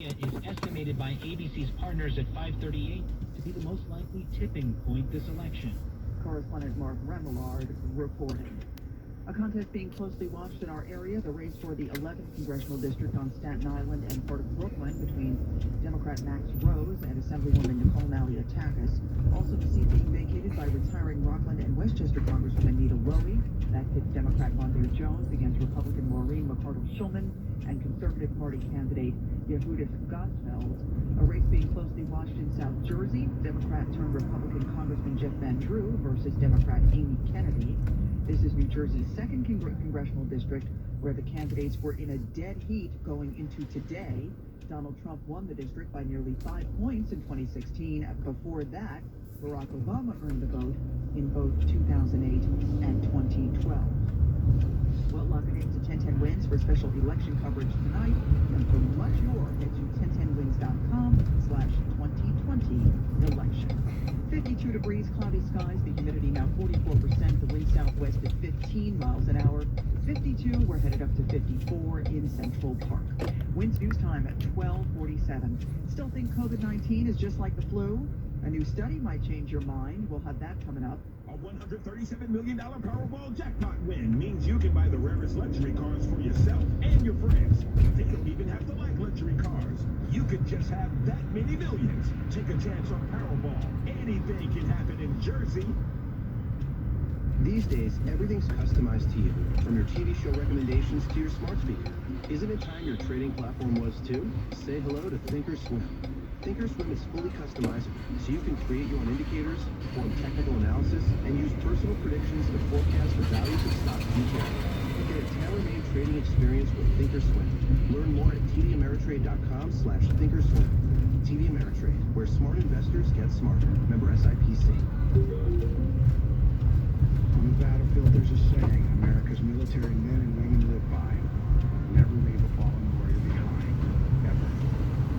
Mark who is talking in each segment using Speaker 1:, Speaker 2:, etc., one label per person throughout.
Speaker 1: Is estimated by ABC's partners at 538 to be the most likely tipping point this election.
Speaker 2: Correspondent Mark Remillard reporting. A contest being closely watched in our area, the race for the 11th Congressional District on Staten Island and part of Brooklyn between Democrat Max Rose and Assemblywoman Nicole Malliotakis. Also the seat being vacated by retiring Rockland and Westchester Congresswoman Nita Lowey. That pits Democrat Mondaire Jones against Republican Maureen McArdle-Shulman and Conservative Party candidate Yehudis Gosfeld. A race being closely watched in South Jersey. Democrat turned Republican Congressman Jeff Van Drew versus Democrat Amy Kennedy. This is New Jersey's second congressional district where the candidates were in a dead heat going into today. Donald Trump won the district by nearly 5 points in 2016. Before that, Barack Obama earned the vote in both 2008 and 2012. Well, lock it into 1010 Wins for special election coverage tonight. And for much more, head to 1010wins.com/2020 election. 52 degrees, cloudy skies, the humidity now 44%, the wind southwest at 15 miles an hour. 52, we're headed up to 54 in Central Park. Winds news time at 12:47. Still think COVID-19 is just like the flu? A new study might change your mind. We'll have that coming up.
Speaker 3: A $137 million Powerball jackpot win means you can buy the rarest luxury cars for yourself and your friends. They don't even have to like luxury cars. You could just have that many millions. Take a chance on Powerball. Anything can happen in Jersey.
Speaker 4: These days, everything's customized to you, from your TV show recommendations to your smart speaker. Isn't it time your trading platform was too? Say hello to Thinkorswim. Thinkorswim is fully customizable, so you can create your own indicators, perform technical analysis, and use personal predictions to forecast the values of stocks you carry. Get a tailor-made trading experience with Thinkorswim. Learn more at tdameritrade.com/Thinkorswim. TD Ameritrade, where smart investors get smarter. Member SIPC.
Speaker 5: On the battlefield, there's a saying America's military men and women live by. Never leave a fallen warrior behind. Ever.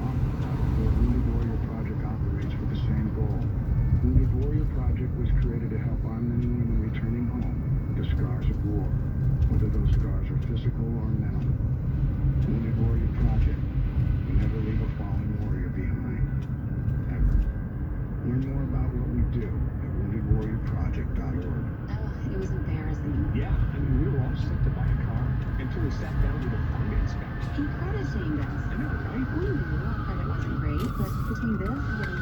Speaker 5: On the battlefield, Wounded Warrior Project operates with the same goal. Wounded Warrior Project was created to help our men and women returning home with the scars of war, whether those scars are physical or mental. Wounded Warrior Project. We never leave a fallen warrior behind. Ever. Learn more about what we do at woundedwarriorproject.org.
Speaker 6: It was embarrassing.
Speaker 3: Yeah, I mean, we were all set to buy a car until we sat down with a finance guy.
Speaker 6: He credit shamed us.
Speaker 3: I know, right?
Speaker 6: We knew our credit wasn't great, but between this and getting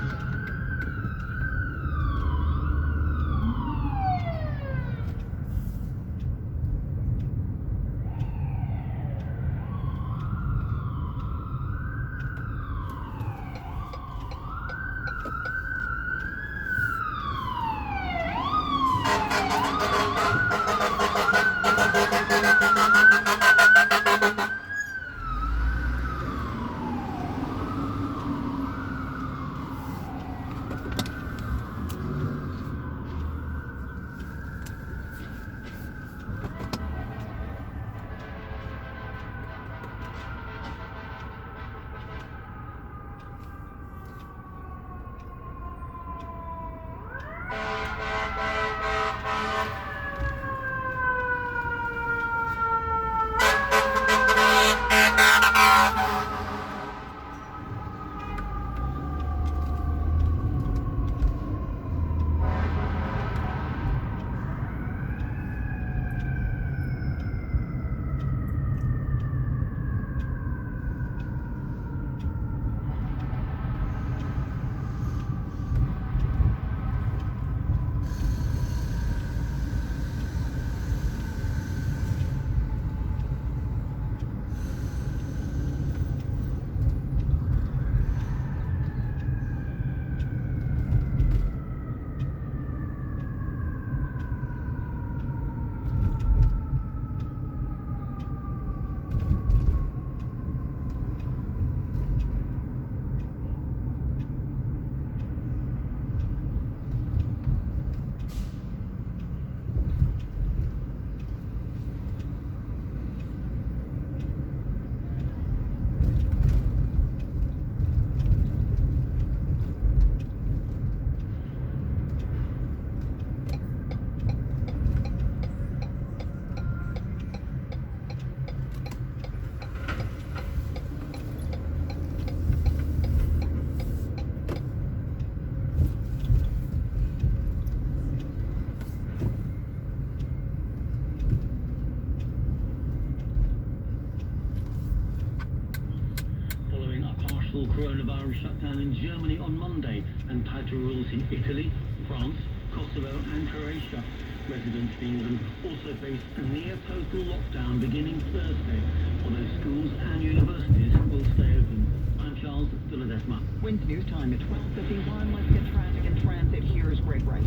Speaker 7: full coronavirus shutdown in Germany on Monday and tighter rules in Italy, France, Kosovo and Croatia. Residents in England also face a near-total lockdown beginning Thursday, although schools and universities will stay open. I'm Charles de Ledesma.
Speaker 2: Wins News Time at 12:51. Let's get traffic and transit. Here's Greg Rice.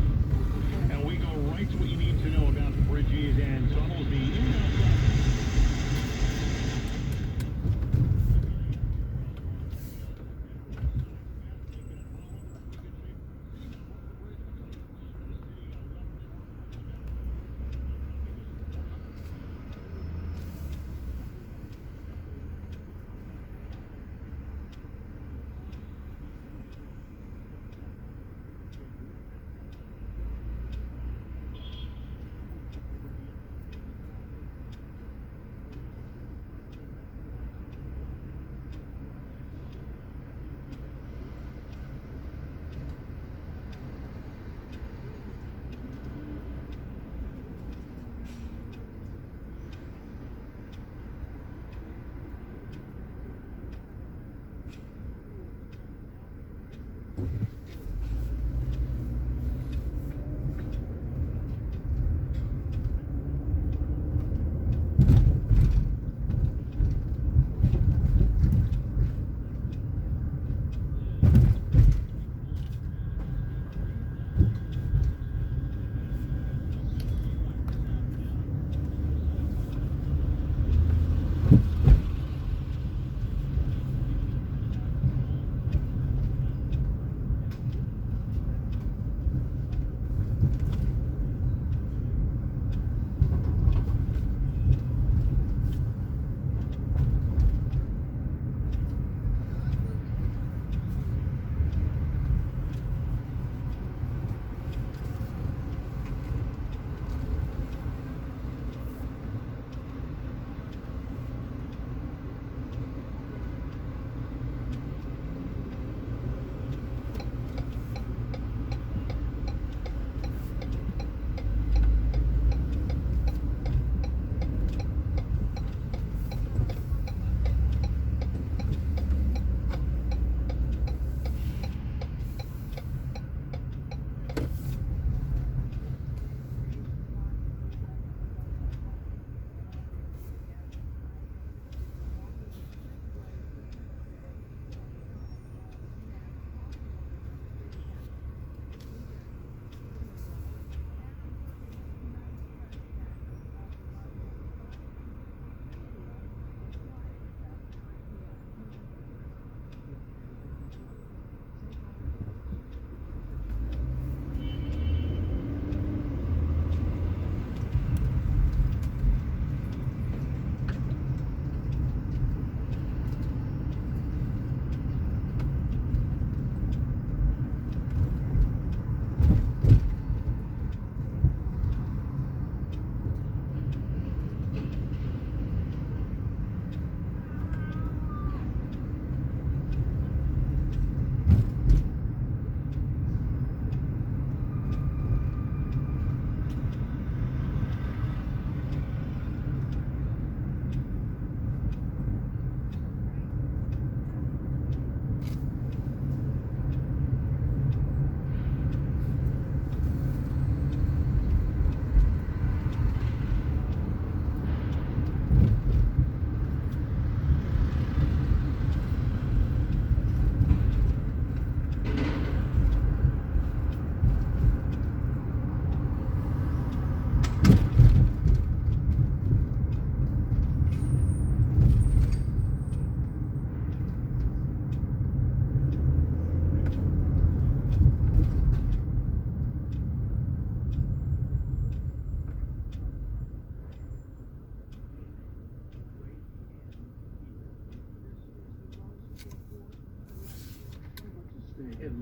Speaker 3: And we go right to what you need to know about the bridges and tunnels. The inbound traffic.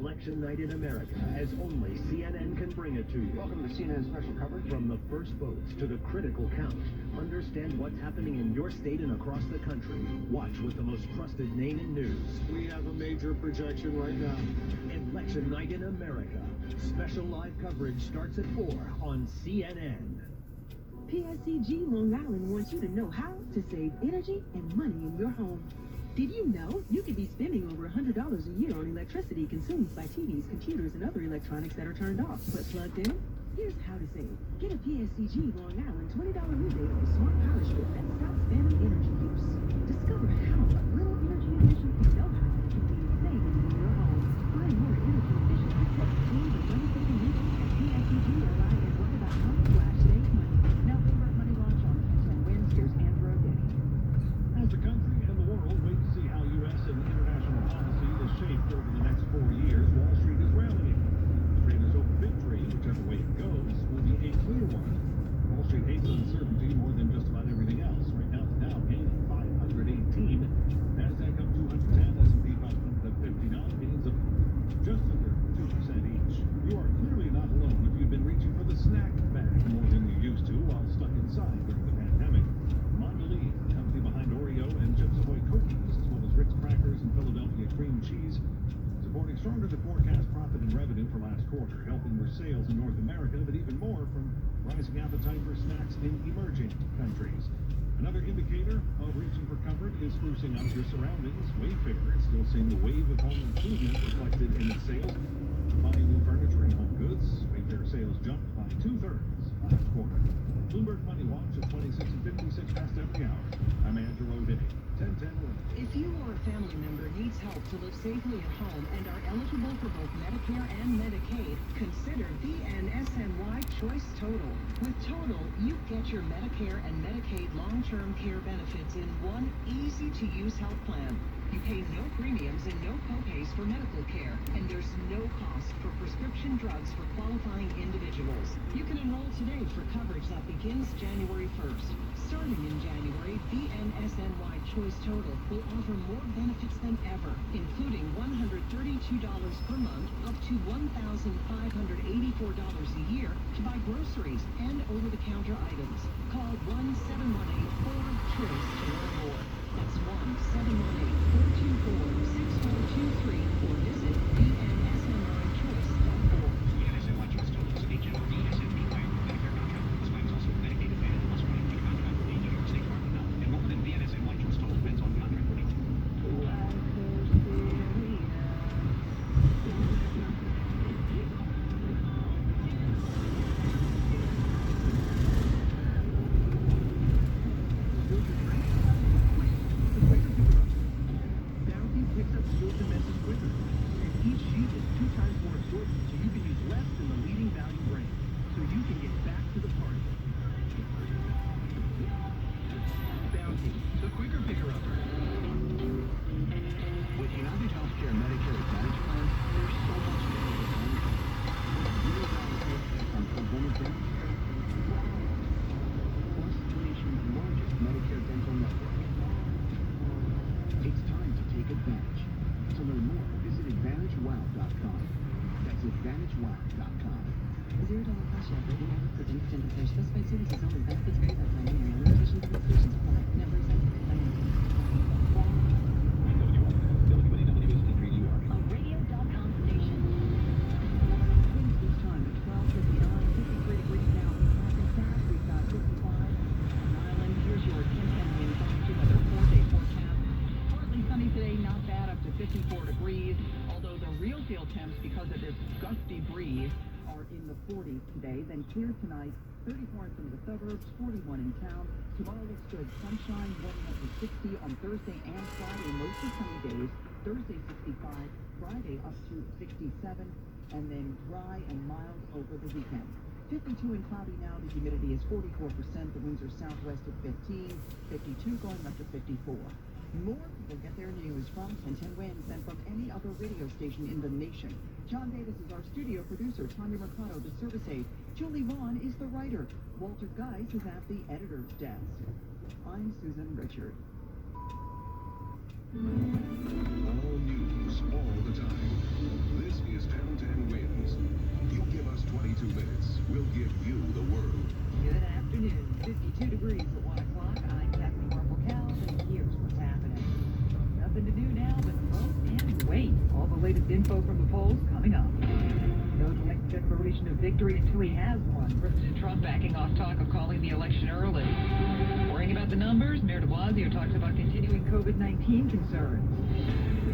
Speaker 4: Election night in America, as only CNN can bring it to you. Welcome to CNN special coverage. From the first votes to the critical count. Understand what's happening in your state and across the country. Watch with the most trusted name in news. We have a major projection right now. Election night in America. Special live coverage starts at 4 on CNN.
Speaker 8: PSEG Long Island wants you to know how to save energy and money in your home. Did you know you could be spending over a year on electricity consumed by TVs, computers, and other electronics that are turned off but plugged in. Here's how to save. Get a PSCG Long Island $20 rebate on a smart power strip that stops phantom energy use. Discover how a little energy efficiency know-how can be saving in your home. Find more energy efficient assets. Save the money-saving rebate at PSCGLI.com/save money. Now Bloomberg Money Launch on 10 wins. Here's Andrew Denny.
Speaker 3: As the country and the world wait to see how U.S. and international policy is shaped over the next 4 years, Wall Street is rallying. Traders hope victory, whichever way it goes, will be a clear one. Wall Street hates uncertainty more than just about everything else. Right now, the Dow gaining 518, Nasdaq up 210, S&P 500 up 59, gains of just under 2% each. You are clearly not alone if you've been reaching for the snack bag more than you used to while stuck inside during the pandemic. Mondelez, the company behind Oreo and Chips Ahoy cookies, as well as Ritz crackers and Philadelphia cream cheese, reporting stronger than forecast profit and revenue for last quarter, helping with sales in North America, but even more from rising appetite for snacks in emerging countries. Another indicator of reaching for comfort is sprucing up your surroundings. Wayfair is still seeing the wave of home improvement reflected in its sales. Buying new furniture and home goods, Wayfair sales jumped by 2/3 last quarter. Bloomberg Money Watch at 26 and 56 past every hour. I'm Andrew O'Day. 1010 Wins.
Speaker 2: If you or a family member needs help to live safely at home and are eligible for both Medicare and Medicaid, consider BNSNY Choice Total. With Total, you get your Medicare and Medicaid long-term care benefits in one easy-to-use health plan. You pay no premiums and no copays for medical care, and there's no cost for prescription drugs for qualifying individuals. You can enroll today for coverage that begins January 1st. Starting in January, BNSNY Choice Total will offer more benefits than ever, including $132 per month, up to $1,584 a year to buy groceries and over-the-counter items. Call 1-718-4-CHOICE to learn more. That's 1-718-424-6423 or visit bnsnychoice.org.
Speaker 1: BNSNY Choice Total is an HMRC SMP plan with Medicare contract. This plan is also Medicaid Advantage plus running through the contract with the New York State Department of Health. Enrollment in BNSNY Choice Total depends on contract length.
Speaker 4: Bounty picks up spilled messes quicker, and each sheet is 2 times more absorbent, so you can use less than the leading value brand, so you can get back to the party. Bounty, the quicker picker-upper. With United Healthcare Medicare Advantage Plan, there's so much more to come. Real value on preventive dental care, plus the nation's largest Medicare dental network. It's time to take advantage. To learn more, visit AdvantageWow.com. That's AdvantageWow.com.
Speaker 2: $0 cash out rating network for dental care. Specified services only. Benefits vary by plan area. Limitations and restrictions apply. Network sensitive financing.
Speaker 1: WNEW.
Speaker 6: A radio.com station.
Speaker 2: Winds this time at 12:59, 53 degrees now. Hackensack, we've got 55. On Island, here's your 10-10 wind coming to weather 4-day forecast. Partly sunny today, not bad, up to 54 degrees. Although the real feel temps, because of this gusty breeze, are in the 40s today. Then clear tonight, 34 in some of the suburbs, 41 in town. Tomorrow looks good. Sunshine warming up to 60 on Thursday and Friday. Mostly sunny days. Thursday 65, Friday up to 67, and then dry and mild over the weekend. 52 and cloudy now. The humidity is 44%. The winds are southwest at 15, 52 going up to 54. More people get their news from 1010 Winds than from any other radio station in the nation. John Davis is our studio producer. Tanya Mercado, the service aide. Julie Vaughn is the writer. Walter Geis is at the editor's desk. I'm Susan Richard.
Speaker 3: All news, all the time. This is 1010 Wins. You give us 22 minutes, we'll give you the world.
Speaker 2: Good afternoon. 52 degrees at 1 o'clock. I'm Kathleen Marple-Cowles, and here's what's happening. Nothing to do now but vote and wait. All the latest info from the polls coming up. No declaration of victory until he has one. President Trump backing off talk of calling the election early. Worrying about the numbers, Mayor de Blasio talks about continuing COVID-19 concerns.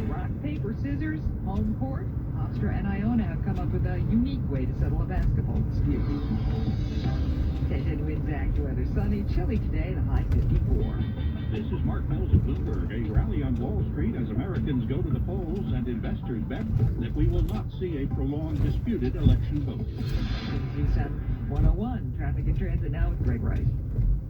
Speaker 2: Rock, paper, scissors. Trailblazers, home court. Hofstra and Iona have come up with a unique way to settle a basketball dispute. 10 winds AccuWeather. Sunny, chilly today, the high 54.
Speaker 1: This is Mark Mills at Bloomberg. A rally on Wall Street as Americans go to the polls and investors bet that we will not see a prolonged disputed election vote.
Speaker 2: News 101, traffic and transit now with Greg Rice.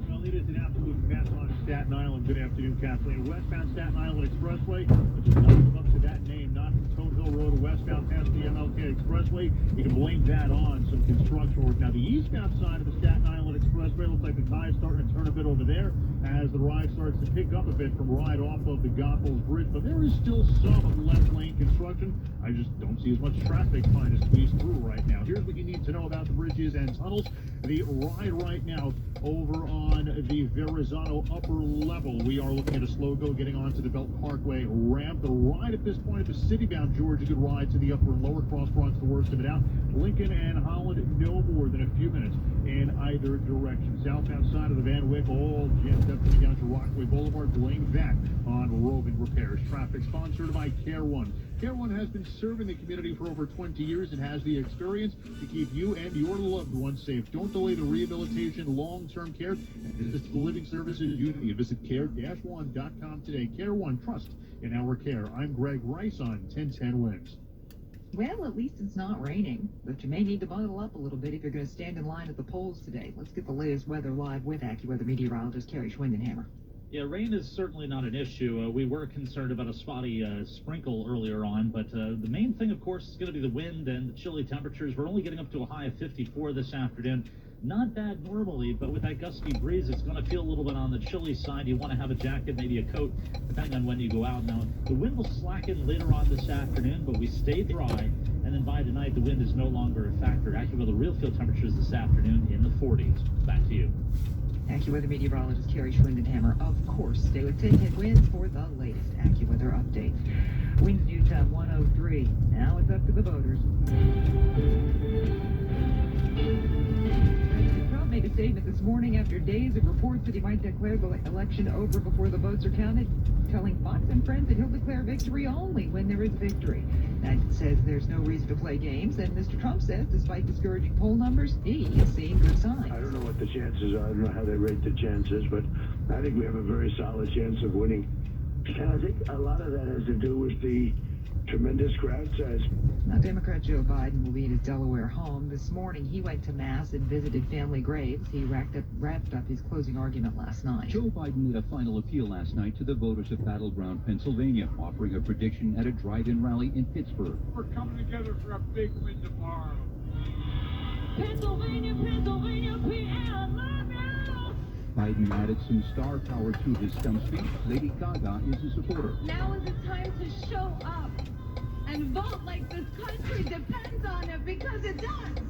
Speaker 9: Well, it is an absolute mess on Staten Island. Good afternoon, Kathleen. Westbound Staten Island Expressway, which is not live up to that name, not from Toad Hill Road westbound past the MLK Expressway. You can blame that on some construction work. Now, the eastbound side of the Staten Island Expressway looks like the tide's starting to turn a bit over there as the ride starts to pick up a bit from right off of the Goethals Bridge, but there is still some left lane construction. I just don't see as much traffic trying to squeeze through right now. Here's what you need to know about the bridges and tunnels. The ride right now over on the Verrazano upper level. We are looking at a slow go getting onto the Belt Parkway ramp. The ride at this point, if the city-bound Georgia could ride to the upper and lower crosswalks, the worst of it out. Lincoln and Holland, no more than a few minutes in either direction. Southbound side of the Van Wyck, all jammed up coming down to Rockaway Boulevard. Blame that on roving repairs. Traffic sponsored by Care One. Care One has been serving the community for over 20 years and has the experience to keep you and your loved ones safe. Don't delay the rehabilitation, long-term care, and visit the living services you need. Visit care-one.com today. Care One, trust in our care. I'm Greg Rice on 1010 Wins.
Speaker 2: Well, at least it's not raining, but you may need to bundle up a little bit if you're going to stand in line at the polls today. Let's get the latest weather live with AccuWeather meteorologist Carrie Schwindenhammer.
Speaker 10: Yeah, rain is certainly not an issue. We were concerned about a spotty sprinkle earlier on, but the main thing, of course, is going to be the wind and the chilly temperatures. We're only getting up to a high of 54 this afternoon. Not bad normally, but with that gusty breeze, it's going to feel a little bit on the chilly side. You want to have a jacket, maybe a coat, depending on when you go out. Now, the wind will slacken later on this afternoon, but we stay dry, and then by tonight, the wind is no longer a factor. AccuWeather real field temperatures this afternoon in the 40s. Back to you.
Speaker 2: AccuWeather meteorologist Carrie Schwindenhammer, of course. Stay with 1010 Winds for the latest AccuWeather update. Winds News Time 103. Now it's up to the voters. President Trump made a statement this morning after days of reports that he might declare the election over before the votes are counted, telling Fox and Friends that he'll declare victory only when there is victory. That says there's no reason to play games, and Mr. Trump says, despite discouraging poll numbers, he is seeing good signs.
Speaker 11: I don't know what the chances are. I don't know how they rate the chances, but I think we have a very solid chance of winning. And I think a lot of that has to do with the tremendous crowd size.
Speaker 2: Now, Democrat Joe Biden will be at his Delaware home. This morning, he went to Mass and visited family graves. He wrapped up his closing argument last night.
Speaker 12: Joe Biden made a final appeal last night to the voters of Battleground, Pennsylvania, offering a prediction at a drive-in rally in Pittsburgh.
Speaker 13: We're coming together for a big win tomorrow.
Speaker 8: Pennsylvania, Pennsylvania, I love you!
Speaker 12: Biden added some star power to his stump speech. Lady Gaga is a supporter.
Speaker 8: Now is the time to show up and vote like this country depends on it, because it does.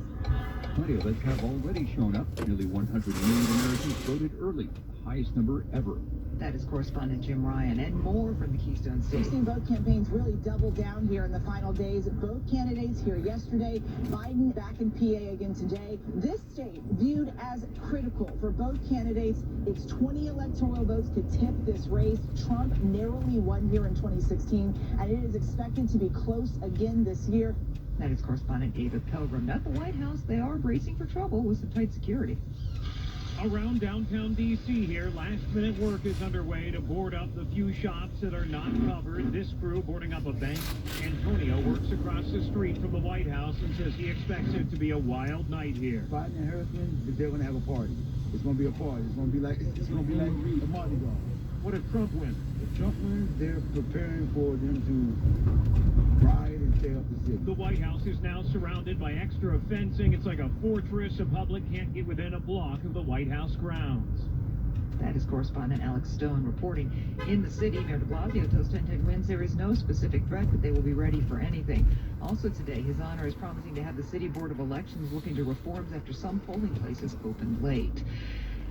Speaker 12: Plenty of us have already shown up. Nearly 100 million Americans voted early, the highest number ever.
Speaker 2: That is correspondent Jim Ryan, and more from the Keystone State.
Speaker 14: We've seen both campaigns really double down here in the final days. Both candidates here yesterday. Biden back in PA again today. This state viewed as critical for both candidates. It's 20 electoral votes could tip this race. Trump narrowly won here in 2016, and it is expected to be close again this year.
Speaker 2: That is correspondent David Pilgrim. At the White House, they are bracing for trouble with some tight security.
Speaker 9: Around downtown D.C. here, last-minute work is underway to board up the few shops that are not covered. This crew boarding up a bank. Antonio works across the street from the White House and says he expects it to be a wild night here.
Speaker 5: Biden and Harrison, they're going to have a party. It's going to be a party. It's going to be like a Mardi Gras.
Speaker 9: What if Trump wins?
Speaker 5: If Trump wins, they're preparing for them to ride and tear up the city.
Speaker 9: The White House is now surrounded by extra fencing. It's like a fortress. The public can't get within a block of the White House grounds.
Speaker 2: That is correspondent Alex Stone reporting. In the city, Mayor de Blasio tells 1010 Winds there is no specific threat, but they will be ready for anything. Also today, His Honor is promising to have the City Board of Elections looking to reforms after some polling places opened late.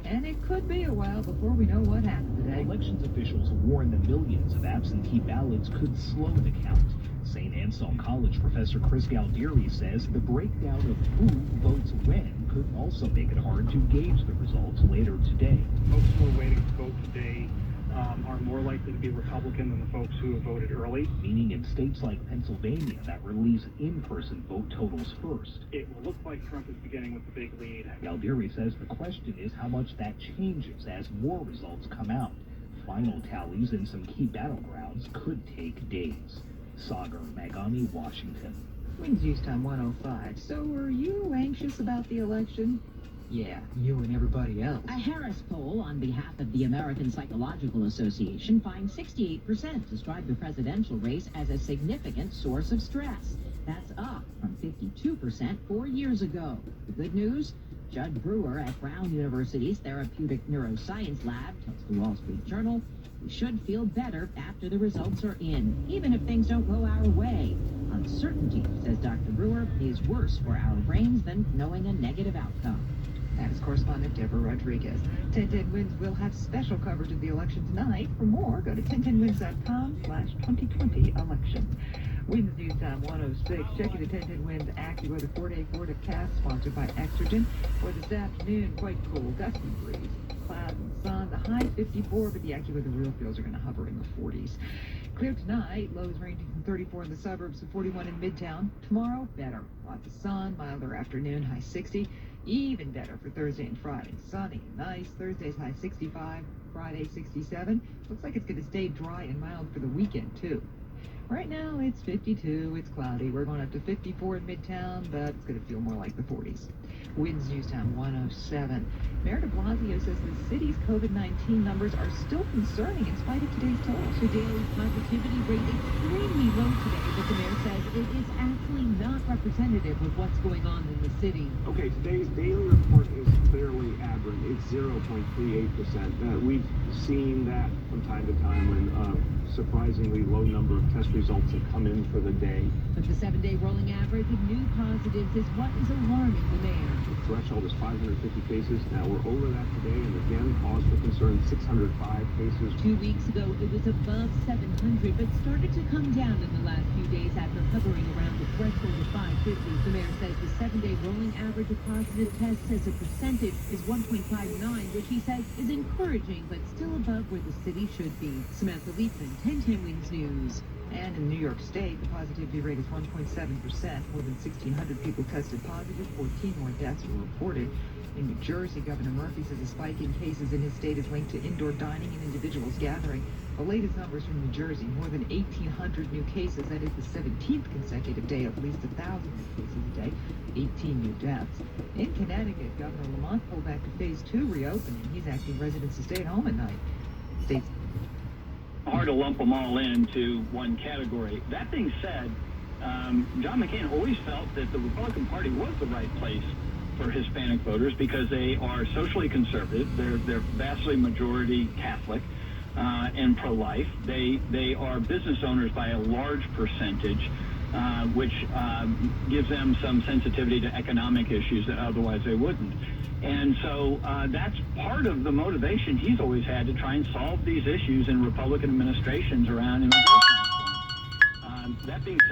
Speaker 2: And it could be a while before we know what happened today.
Speaker 15: Elections officials warn that millions of absentee ballots could slow the count. St. Anselm College professor Chris Galdieri says the breakdown of who votes when could also make it hard to gauge the results later today.
Speaker 9: Folks who are waiting to vote today
Speaker 16: are more likely to be Republican than the folks who have voted early.
Speaker 15: Meaning in states like Pennsylvania that release in-person vote totals first.
Speaker 16: It will look like Trump is beginning with the big lead.
Speaker 15: Galdieri says the question is how much that changes as more results come out. Final tallies in some key battlegrounds could take days. Sagar Magami, Washington.
Speaker 2: Wins News Time 105. So are you anxious about the election? Yeah, you and everybody else.
Speaker 17: A Harris poll on behalf of the American Psychological Association finds 68% describe the presidential race as a significant source of stress. That's up from 52% 4 years ago. The good news? Judd Brewer at Brown University's Therapeutic Neuroscience Lab tells the Wall Street Journal we should feel better after the results are in, even if things don't go our way. Uncertainty, says Dr. Brewer, is worse for our brains than knowing a negative outcome.
Speaker 2: That is correspondent Deborah Rodriguez. 1010 Wins will have special coverage of the election tonight. For more, go to 1010wins.com/2020 election. Wins News Time 106. Checking the 1010 Wins AccuWeather 4-day forecast sponsored by Extragen. For this afternoon, quite cool, gusty breeze, clouds and sun. The high 54, but the AccuWeather real feels are going to hover in the 40s. Clear tonight, lows ranging from 34 in the suburbs to 41 in Midtown. Tomorrow, better. Lots of sun, milder afternoon, high 60. Even better for Thursday and Friday. Sunny, nice. Thursday's high 65, Friday 67. Looks like it's going to stay dry and mild for the weekend, too. Right now, it's 52. It's cloudy. We're going up to 54 in Midtown, but it's going to feel more like the 40s. Winds News Time 107. Mayor de Blasio says the city's COVID-19 numbers are still concerning in spite of today's totals.
Speaker 17: The daily positivity rate extremely low today, but the mayor says it is actually not representative of what's going on in the city.
Speaker 18: Okay, today's daily report is clearly aberrant. It's 0.38%. We've seen that from time to time when surprisingly low number of test results have come in for the day.
Speaker 17: But the 7-day rolling average of new positives is what is alarming the mayor.
Speaker 18: The threshold is 550 cases. Now we're over that today, and again, cause for concern, 605 cases.
Speaker 17: 2 weeks ago, it was above 700, but started to come down in the last few days after hovering around the threshold of 550. The mayor says the 7-day rolling average of positive tests as a percentage is 1.59, which he says is encouraging, but still above where the city should be. Samantha Leeson, 1010 Wins News.
Speaker 2: And in New York State, the positivity rate is 1.7%. More than 1,600 people tested positive. 14 more deaths were reported. In New Jersey, Governor Murphy says a spike in cases in his state is linked to indoor dining and individuals gathering. The latest numbers from New Jersey, more than 1,800 new cases. That is the 17th consecutive day of at least 1,000 new cases a day. 18 new deaths. In Connecticut, Governor Lamont pulled back to phase 2 reopening. He's asking residents to stay at home at night. States
Speaker 19: hard to lump them all into one category. That being said, John McCain always felt that the Republican Party was the right place for Hispanic voters because they are socially conservative. They're vastly majority Catholic and pro-life. They are business owners by a large percentage, which gives them some sensitivity to economic issues that otherwise they wouldn't. And so that's part of the motivation he's always had to try and solve these issues in Republican administrations around immigration. That being said,